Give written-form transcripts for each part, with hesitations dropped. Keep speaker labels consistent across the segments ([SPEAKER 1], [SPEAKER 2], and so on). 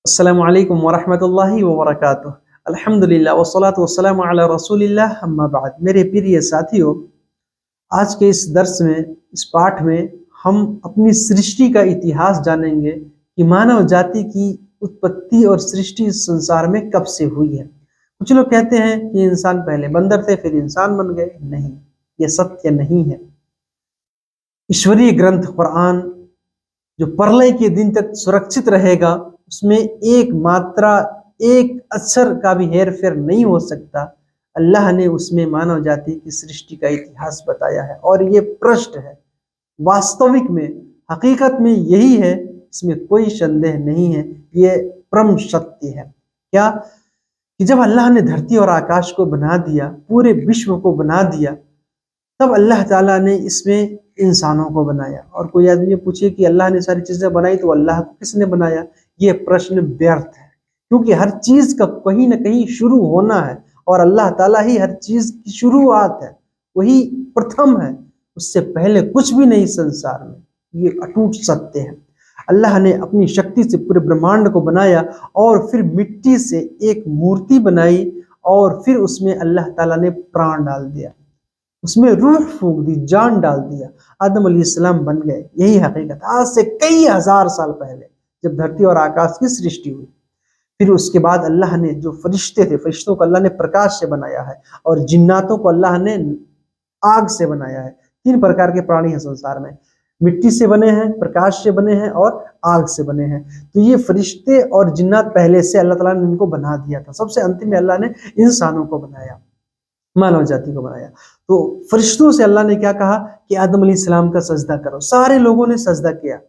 [SPEAKER 1] अस्सलामु अलैकुम वरहमतुल्लाहि वबरकातुह। अल्हम्दुलिल्लाह वस्सलातु वस्सलामु अला रसूलिल्लाह अम्मा बाद। मेरे प्रिय साथियों, आज के इस दर्स में, इस पाठ में हम अपनी सृष्टि का इतिहास जानेंगे कि मानव जाति की उत्पत्ति और सृष्टि इस संसार में कब से हुई है। कुछ लोग कहते हैं कि इंसान पहले बंदर थे फिर इंसान बन गए। नहीं, यह सत्य नहीं है। ईश्वरीय ग्रंथ कुरान जो प्रलय के दिन तक सुरक्षित रहेगा, उसमें एक मात्रा, एक अक्षर का भी हेर फेर नहीं हो सकता। अल्लाह ने उसमें मानव जाति की सृष्टि का इतिहास बताया है और ये प्रश्न है, वास्तविक में, हकीकत में यही है, इसमें कोई संदेह नहीं है। ये परम सत्य है। क्या कि जब अल्लाह ने धरती और आकाश को बना दिया, पूरे विश्व को बना दिया, तब अल्लाह ताला ने इसमें इंसानों को बनाया। और कोई आदमी पूछे कि अल्लाह ने सारी चीजें बनाई तो अल्लाह को किसने बनाया, ये प्रश्न व्यर्थ है, क्योंकि हर चीज का कहीं ना कहीं शुरू होना है और अल्लाह ताला ही हर चीज की शुरुआत है, वही प्रथम है। उससे पहले कुछ भी नहीं संसार में, ये अटूट सत्य है। अल्लाह ने अपनी शक्ति से पूरे ब्रह्मांड को बनाया और फिर मिट्टी से एक मूर्ति बनाई और फिर उसमें अल्लाह ताला ने प्राण डाल दिया, उसमें रूह फूंक दी, जान डाल दिया, आदम अलैहिस्सलाम बन गए। यही हकीकत आज से कई हजार साल पहले जब धरती और आकाश की सृष्टि हुई। फिर उसके बाद अल्लाह ने जो फरिश्ते थे, फरिश्तों को अल्लाह ने प्रकाश से बनाया है और जिन्नातों को अल्लाह ने आग से बनाया है। तीन प्रकार के प्राणी हैं संसार में, मिट्टी से बने हैं, प्रकाश से बने हैं और आग से बने हैं। तो ये फरिश्ते और जिन्नात पहले से अल्लाह ताला ने इनको बना दिया था। सबसे अंतिम में अल्लाह ने इंसानों को बनाया, मानव जाति को बनाया। तो फरिश्तों से अल्लाह ने क्या कहा कि आदम अलैहिस्सलाम का सजदा करो। सारे लोगों ने सजदा किया,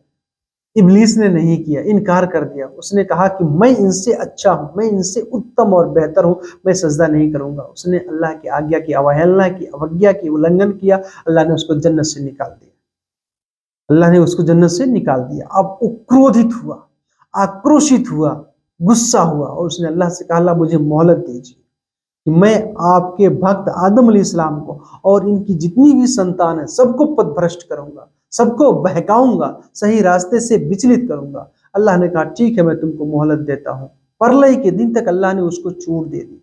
[SPEAKER 1] इब्लीस ने नहीं किया, इनकार कर दिया। उसने कहा कि मैं इनसे अच्छा हूं, मैं इनसे उत्तम और बेहतर हूं, मैं सजदा नहीं करूंगा। उसने अल्लाह की आज्ञा की अवहेलना की, अवज्ञा की, उल्लंघन किया। अल्लाह ने उसको जन्नत से निकाल दिया। अल्लाह ने उसको जन्नत से निकाल दिया। अब वो क्रोधित हुआ, आक्रोशित हुआ, गुस्सा हुआ और उसने अल्लाह से कहा, अल्लाह मुझे मोहलत दीजिए कि मैं आपके भक्त आदम अलैहिस्सलाम को और इनकी जितनी भी संतान है सबको पथभ्रष्ट करूंगा, सबको बहकाऊंगा, सही रास्ते से विचलित करूंगा। अल्लाह ने कहा ठीक है, मैं तुमको मोहलत देता हूं। प्रलय के दिन तक अल्लाह ने उसको छूट दे दी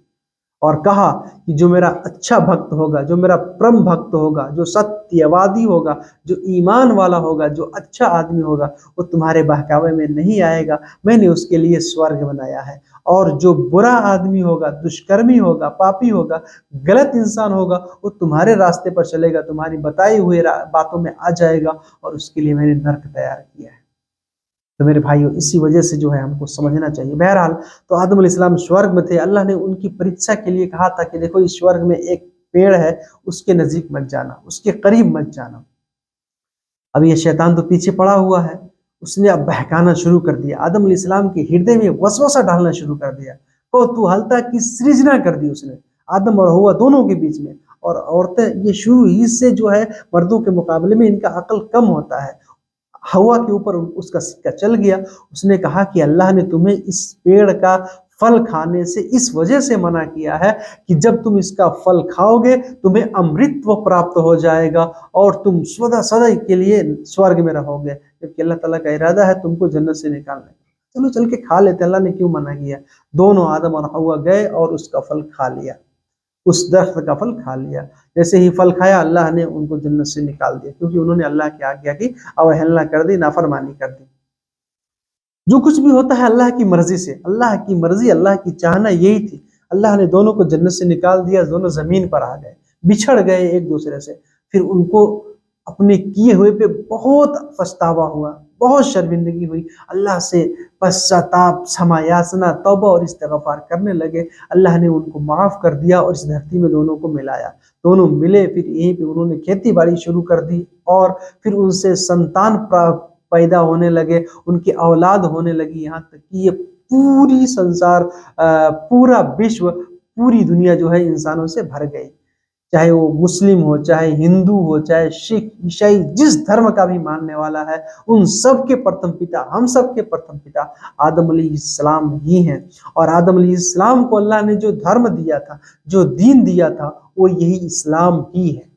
[SPEAKER 1] और कहा कि जो मेरा अच्छा भक्त होगा, जो मेरा परम भक्त होगा, जो सत्यवादी होगा, जो ईमान वाला होगा, जो अच्छा आदमी होगा, वो तुम्हारे बहकावे में नहीं आएगा। मैंने उसके लिए स्वर्ग बनाया है। और जो बुरा आदमी होगा, दुष्कर्मी होगा, पापी होगा, गलत इंसान होगा, वो तुम्हारे रास्ते पर चलेगा, तुम्हारी बताई हुई बातों में आ जाएगा और उसके लिए मैंने नर्क तैयार किया है। तो मेरे भाइयों, इसी वजह से जो है हमको समझना चाहिए। बहरहाल, तो आदम अलैहिस्सलाम स्वर्ग में थे। अल्लाह ने उनकी परीक्षा के लिए कहा था कि देखो इस स्वर्ग में एक पेड़ है, उसके नजदीक मत जाना, उसके करीब मत जाना। अब ये शैतान तो पीछे पड़ा हुआ है, उसने अब बहकाना शुरू कर दिया। आदम अलैहिस्सलाम के हृदय में वसवसा डालना शुरू कर दिया। तो तू की सृजना कर दी उसने आदम और हव्वा दोनों के बीच में। और औरतें ये शुरू ही से जो है मर्दों के मुकाबले में इनका अकल कम होता है। हवा के ऊपर उसका सिक्का चल गया। उसने कहा कि अल्लाह ने तुम्हें इस पेड़ का फल खाने से इस वजह से मना किया है कि जब तुम इसका फल खाओगे तुम्हें अमृतत्व प्राप्त हो जाएगा और तुम सदा सदा के लिए स्वर्ग में रहोगे, जबकि अल्लाह ताला का इरादा है तुमको जन्नत से निकालने का। चलो चल के खा लेते, अल्लाह ने क्यों मना किया। दोनों आदम और हव्वा गए और उसका फल खा लिया, उस दरख्त का फल खा लिया। जैसे ही फल खाया अल्लाह ने उनको जन्नत से निकाल दिया, क्योंकि उन्होंने अल्लाह की आज्ञा की अवहेलना कर दी, नाफरमानी कर दी। जो कुछ भी होता है अल्लाह की मर्जी से, अल्लाह की मर्जी, अल्लाह की चाहना यही थी। अल्लाह ने दोनों को जन्नत से निकाल दिया, दोनों जमीन पर आ गए, बिछड़ गए एक दूसरे से। फिर उनको अपने किए हुए पे बहुत पछतावा हुआ, बहुत शर्मिंदगी हुई। अल्लाह से पश्चाताप, क्षमा याचना, तौबा और इस्तिग़फ़ार करने लगे। अल्लाह ने उनको माफ कर दिया और इस धरती में दोनों को मिलाया। दोनों मिले, फिर यहीं पे उन्होंने खेती बाड़ी शुरू कर दी और फिर उनसे संतान पैदा होने लगे, उनकी औलाद होने लगी। यहाँ तक कि ये पूरी संसार, पूरा विश्व, पूरी दुनिया जो है इंसानों से भर गई। चाहे वो मुस्लिम हो, चाहे हिंदू हो, चाहे सिख, ईसाई, जिस धर्म का भी मानने वाला है, उन सब के प्रथम पिता, हम सब के प्रथम पिता आदम अलैहिस्सलाम ही हैं। और आदम अलैहिस्सलाम को अल्लाह ने जो धर्म दिया था, जो दीन दिया था, वो यही इस्लाम ही है।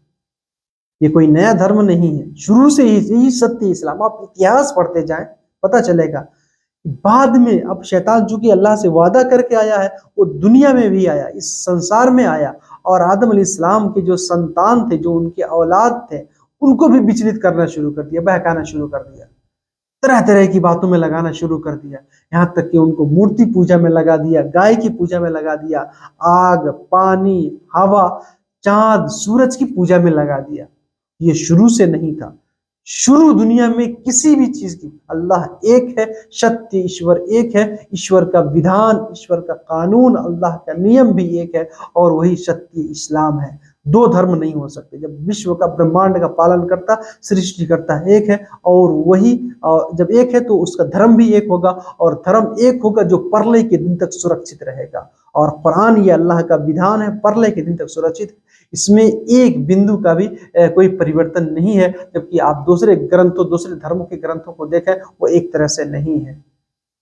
[SPEAKER 1] ये कोई नया धर्म नहीं है, शुरू से ही यही सत्य इस्लाम। आप इतिहास पढ़ते जाएं, पता चलेगा बाद में अब शैतान चूंकि अल्लाह से वादा करके आया है, वो दुनिया में भी आया, इस संसार में आया, और आदम अलैहिस्सलाम के जो संतान थे, जो उनके औलाद थे, उनको भी विचलित करना शुरू कर दिया, बहकाना शुरू कर दिया, तरह तरह की बातों में लगाना शुरू कर दिया। यहाँ तक कि उनको मूर्ति पूजा में लगा दिया, गाय की पूजा में लगा दिया, आग, पानी, हवा, चांद, सूरज की पूजा में लगा दिया। ये शुरू से नहीं था। शुरू दुनिया में किसी भी चीज की, अल्लाह एक है, सत्य ईश्वर एक है, ईश्वर का विधान, ईश्वर का कानून, अल्लाह का नियम भी एक है, और वही सत्य इस्लाम है। दो धर्म नहीं हो सकते। जब विश्व का, ब्रह्मांड का पालन करता, सृष्टि करता एक है, और वही जब एक है तो उसका धर्म भी एक होगा, और धर्म एक होगा जो परलय के दिन तक सुरक्षित रहेगा। और कुरान ये अल्लाह का विधान है, परलय के दिन तक सुरक्षित। इसमें एक बिंदु का भी कोई परिवर्तन नहीं है। जबकि आप दूसरे ग्रंथों, दूसरे धर्मों के ग्रंथों को देखें, वो एक तरह से नहीं है,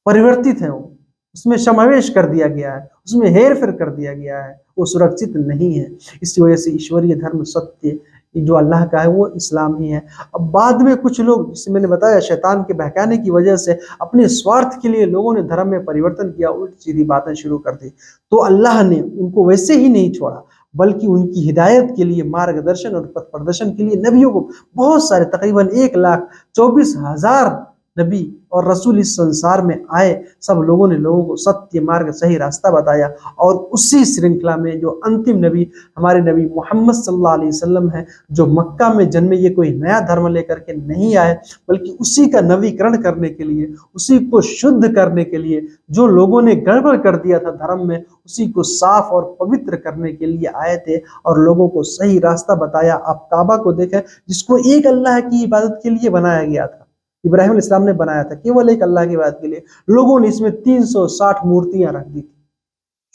[SPEAKER 1] परिवर्तित है वो, उसमें समावेश कर दिया गया है, उसमें हेर फेर कर दिया गया है, वो सुरक्षित नहीं है। इसी वजह से ईश्वरीय धर्म, सत्य जो अल्लाह का है, वो इस्लाम ही है। अब बाद में कुछ लोग, जिसे मैंने बताया, शैतान के बहकाने की वजह से अपने स्वार्थ के लिए लोगों ने धर्म में परिवर्तन किया, उल्टी सीधी बातें शुरू कर दी, तो अल्लाह ने उनको वैसे ही नहीं छोड़ा, बल्कि उनकी हिदायत के लिए, मार्गदर्शन और पथ प्रदर्शन के लिए नबियों को बहुत सारे, तकरीबन 1,24,000 नबी और रसूल इस संसार में आए। सब लोगों ने लोगों को सत्य मार्ग, सही रास्ता बताया। और उसी श्रृंखला में जो अंतिम नबी, हमारे नबी मोहम्मद सल्लल्लाहु अलैहि वसल्लम है, जो मक्का में जन्मे, ये कोई नया धर्म लेकर के नहीं आए, बल्कि उसी का नवीकरण करने के लिए, उसी को शुद्ध करने के लिए, जो लोगों ने गड़बड़ कर दिया था धर्म में, उसी को साफ और पवित्र करने के लिए आए थे, और लोगों को सही रास्ता बताया। आप काबा को देखें, जिसको एक अल्लाह की इबादत के लिए बनाया गया था, इब्राहिम इस्लाम ने बनाया था, केवल एक अल्लाह की इबादत के लिए, लोगों ने इसमें 360 मूर्तियां रख दी थी।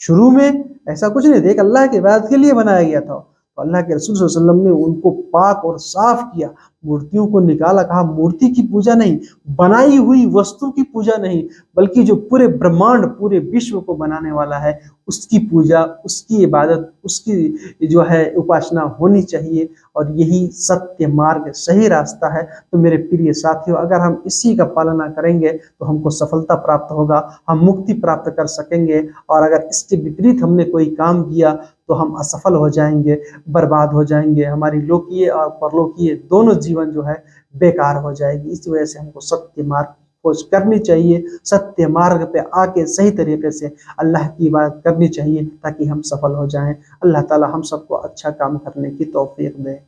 [SPEAKER 1] शुरू में ऐसा कुछ नहीं था, एक अल्लाह की इबादत के लिए बनाया गया था। तो अल्लाह के रसूल सल्लल्लाहु अलैहि वसल्लम ने उनको पाक और साफ किया, मूर्तियों को निकाला, कहा मूर्ति की पूजा नहीं, बनाई हुई वस्तु की पूजा नहीं, बल्कि जो पूरे ब्रह्मांड, पूरे विश्व को बनाने वाला है, उसकी पूजा, उसकी इबादत, उसकी जो है उपासना होनी चाहिए। और यही सत्य मार्ग, सही रास्ता है। तो मेरे प्रिय साथियों, अगर हम इसी का पालना करेंगे तो हमको सफलता प्राप्त होगा, हम मुक्ति प्राप्त कर सकेंगे। और अगर इसके विपरीत हमने कोई काम किया तो हम असफल हो जाएंगे, बर्बाद हो जाएंगे, हमारी लोकीय और परलोकीय दोनों जीवन जो है बेकार हो जाएगी। इस वजह से हमको सत्य मार्ग खोज करनी चाहिए, सत्य मार्ग पे आके सही तरीके से अल्लाह की इबादत करनी चाहिए, ताकि हम सफल हो जाएं। अल्लाह ताला हम सबको अच्छा काम करने की तौफीक दे।